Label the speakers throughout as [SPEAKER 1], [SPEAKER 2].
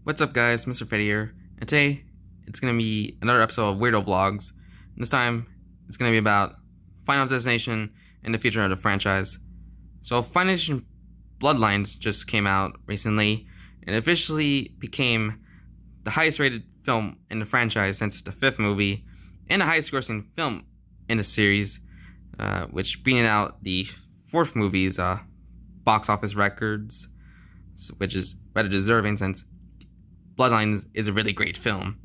[SPEAKER 1] What's up, guys? Mr. Fetty here, and today it's gonna be another episode of Weirdo Vlogs. And this time it's gonna be about Final Destination and the future of the franchise. So, Final Destination Bloodlines just came out recently and officially became the highest-rated film in the franchise since the fifth movie, and the highest-grossing film in the series, which beating out the fourth movie's box office records, which is rather deserving since Bloodlines is a really great film.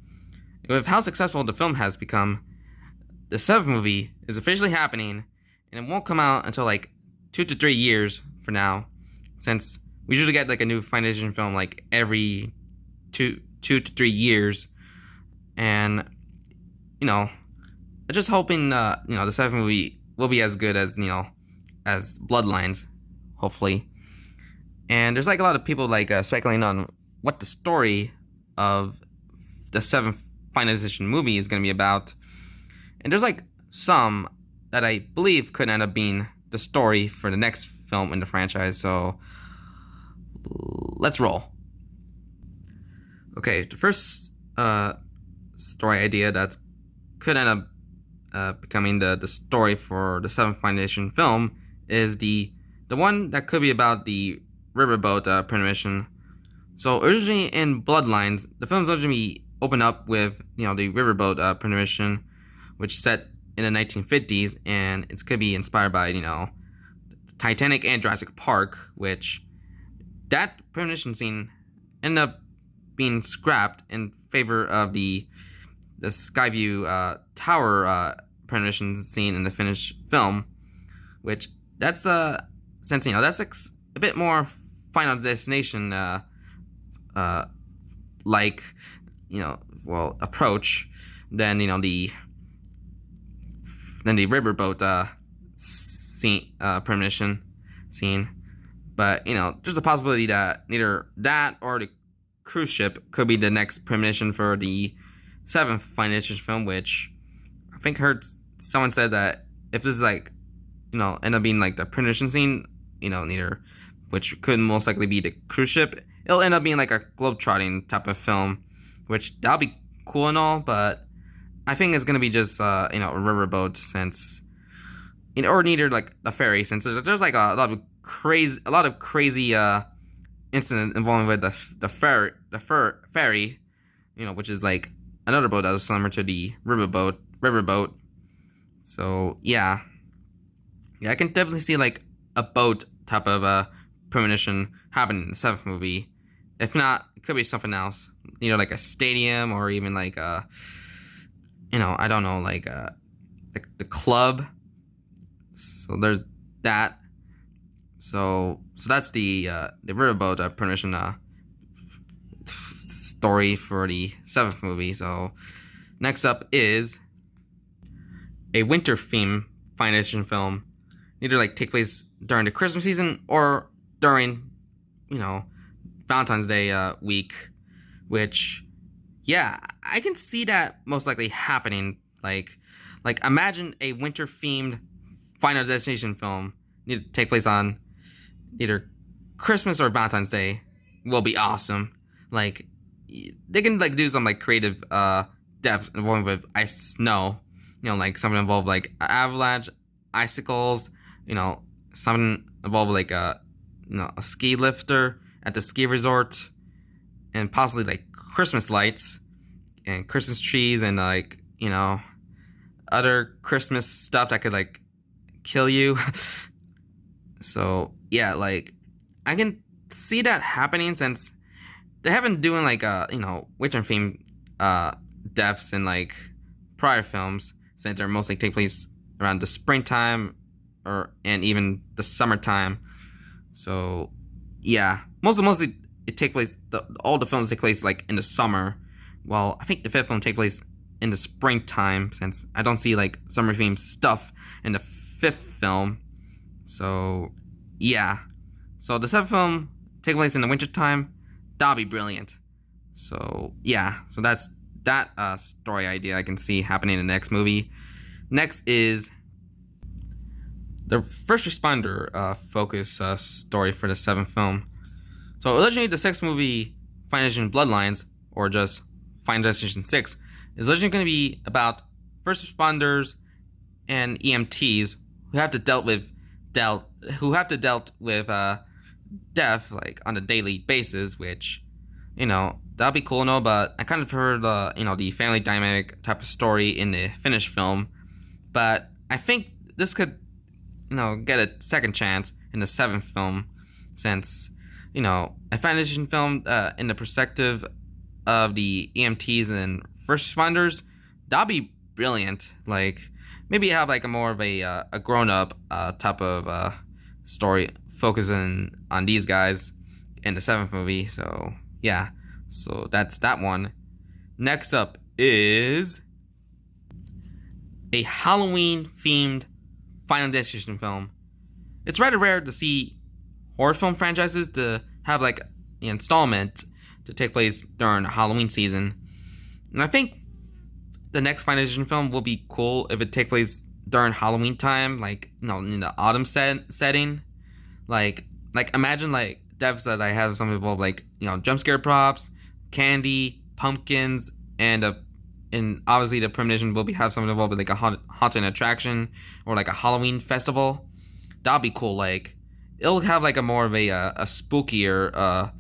[SPEAKER 1] With how successful the film has become, the seventh movie is officially happening, and it won't come out until like 2 to 3 years for now, since we usually get like a new Final Destination film like every two to 3 years. And I'm just hoping the seventh movie will be as good as as Bloodlines, hopefully. And there's like a lot of people like speculating on what the story of the seventh Final Destination movie is going to be about. And there's like some that I believe could end up being the story for the next film in the franchise. So let's roll. Okay, the first story idea that could end up becoming the story for the seventh Final Destination film is the one that could be about the riverboat premonition. So originally in Bloodlines, the film's originally opened up with the riverboat premonition, which is set in the 1950s, and it's could be inspired by Titanic and Jurassic Park, which that premonition scene ended up being scrapped in favor of the Skyview Tower premonition scene in the finished film, which that's since that's a bit more Final Destination approach than the riverboat scene premonition scene. But there's a possibility that neither that or the cruise ship could be the next premonition for the seventh Final Destination film, which I think heard someone said that if this is end up being like the premonition scene, neither, which could most likely be the cruise ship, it'll end up being like a globetrotting type of film, which that'll be cool and all, but I think it's gonna be just a riverboat, since or neither like a ferry, since there's like a lot of crazy incident involving with the ferry, which is like another boat that was similar to the riverboat. So yeah, I can definitely see like a boat type of premonition happening in the seventh movie. If not, it could be something else, like a stadium, or even like I don't know, like the club. So there's that. So that's the riverboat premonition story for the seventh movie. So next up is a winter theme Final Destination film, either like take place during the Christmas season or during Valentine's Day week, which I can see that most likely happening. Like imagine a winter themed Final Destination film need to take place on either Christmas or Valentine's Day. Will be awesome. Like they can like do some like creative depth involving with ice, snow, like something involved like avalanche, icicles, something involved like a ski lifter at the ski resort, and possibly like Christmas lights and Christmas trees, and like other Christmas stuff that could like kill you. So like I can see that happening, since they haven't doing like winter theme deaths in like prior films, since they're mostly take place around the springtime and even the summertime. So mostly it take place. All the films take place like in the summer. Well, I think the fifth film take place in the springtime, since I don't see like summer themed stuff in the fifth film. So so the seventh film take place in the winter time. That'll be brilliant. So so that's that story idea I can see happening in the next movie. Next is the first responder focus story for the seventh film. So originally the sixth movie Final Destination Bloodlines, or just Final Destination 6, is literally going to be about first responders and EMTs who have to deal with death like on a daily basis, which, that'll be cool, no, but I kind of heard the family dynamic type of story in the finished film. But I think this could, get a second chance in the seventh film, since, a foundation film in the perspective of the EMTs and first responders, that'll be brilliant. Like, maybe have like a more of a grown up type of story focusing on these guys in the seventh movie. So yeah, so that's that one. Next up is a Halloween themed Final Destination film. It's rather rare to see horror film franchises to have like an installment to take place during Halloween season, and I think the next Final Destination film will be cool if it takes place during Halloween time, like in the autumn setting. Like imagine like devs that I have some involved, like jump scare props, candy, pumpkins, and obviously the premonition will have something involved with like a haunted attraction or like a Halloween festival. That'll be cool. Like it'll have like a more of a spookier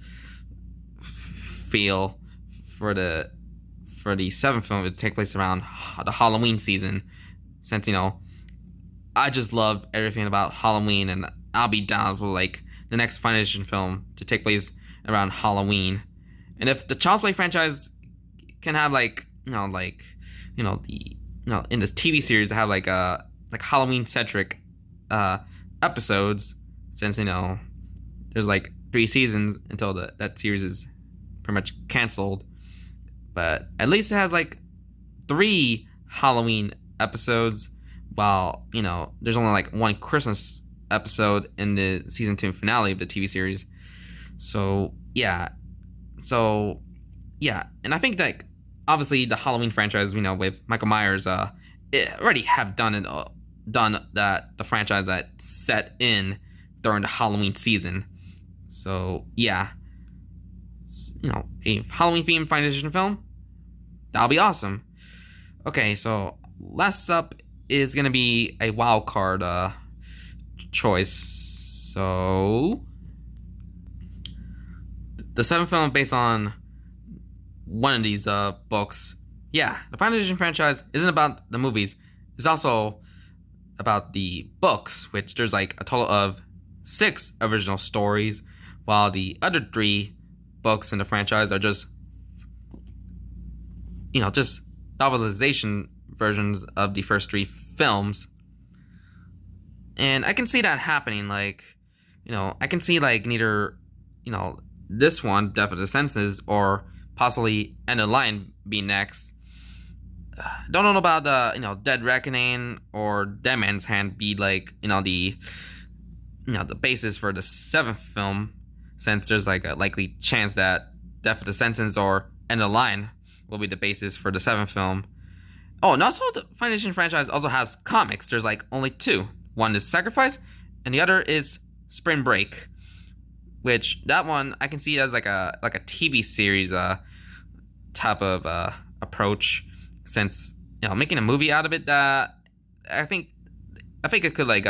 [SPEAKER 1] feel for the seventh film to take place around the Halloween season, since I just love everything about Halloween, and I'll be down for like the next Final Destination film to take place around Halloween. And if the Child's Play franchise can have like in this TV series to have like Halloween centric episodes, since there's like 3 seasons until that series is pretty much canceled, but at least it has like 3 Halloween episodes, while there's only like 1 Christmas episode in the season 2 finale of the TV series. So yeah, and I think like obviously the Halloween franchise, with Michael Myers, it already have done that the franchise that set in during the Halloween season. So yeah, a Halloween themed Final Destination film, that'll be awesome. Okay, so last up is gonna be a wild card choice. So the seventh film based on one of these books. Yeah, the Final Destination franchise isn't about the movies. It's also about the books, which there's like a total of 6 original stories, while the other 3 books in the franchise are just novelization versions of the first 3 films. And I can see that happening. Like, I can see like neither, this one, Death of the Senses, or possibly End of the Line be next. Don't know about Dead Reckoning or Dead Man's Hand be like the basis for the 7th film, since there's like a likely chance that Death of the Sentence or End of the Line will be the basis for the 7th film. Oh, and also the Final Destination franchise also has comics. There's like only 2. One is Sacrifice, and the other is Spring Break, which that one I can see as like a TV series type of approach, since making a movie out of it, that I think it could like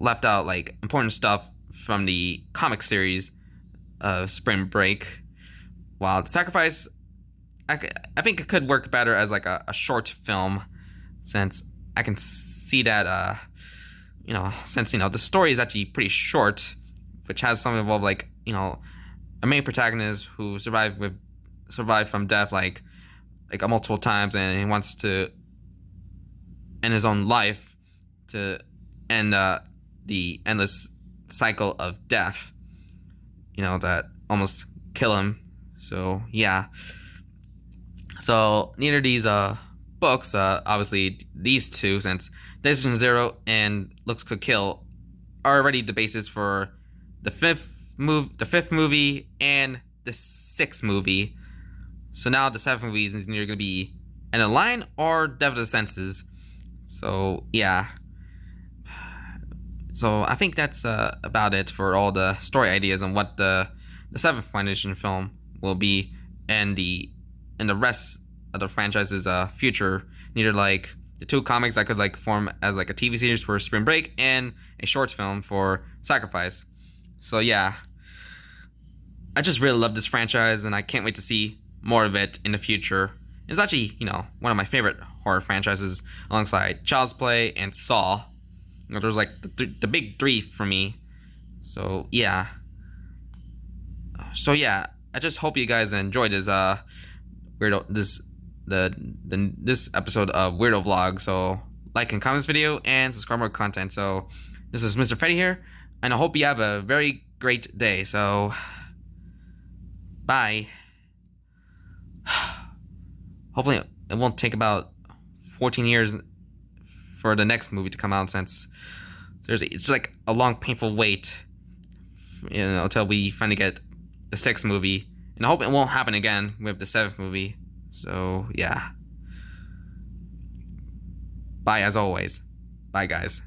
[SPEAKER 1] left out like important stuff from the comic series of Spring Break, while Sacrifice I think it could work better as like a short film, since I can see that since the story is actually pretty short, which has some involved like a main protagonist who survived from death like multiple times, and he wants to end his own life to end the endless cycle of death that almost kill him. So yeah, so neither of these books, obviously these 2, since Destination Zero and Looks Could Kill, are already the basis for the 5th movie and the 6th movie. So now the 7th movie is either going to be End of the Line or Death of the Senses. So yeah, so I think that's about it for all the story ideas and what the the seventh Final Edition film will be, and the rest of the franchise's future. Neither like the two comics that could like form as like a TV series for Spring Break and a short film for Sacrifice. So yeah, I just really love this franchise, and I can't wait to see more of it in the future. It's actually, one of my favorite horror franchises alongside Child's Play and Saw. There's like the big three for me. So yeah. I just hope you guys enjoyed this this episode of Weirdo Vlogs. So like and comment this video and subscribe more content. So this is Mr. Freddy here, and I hope you have a very great day. So bye. Hopefully it won't take about 14 years for the next movie to come out, since it's like a long painful wait, until we finally get the sixth movie. And I hope it won't happen again with the seventh movie. So yeah. Bye as always. Bye guys.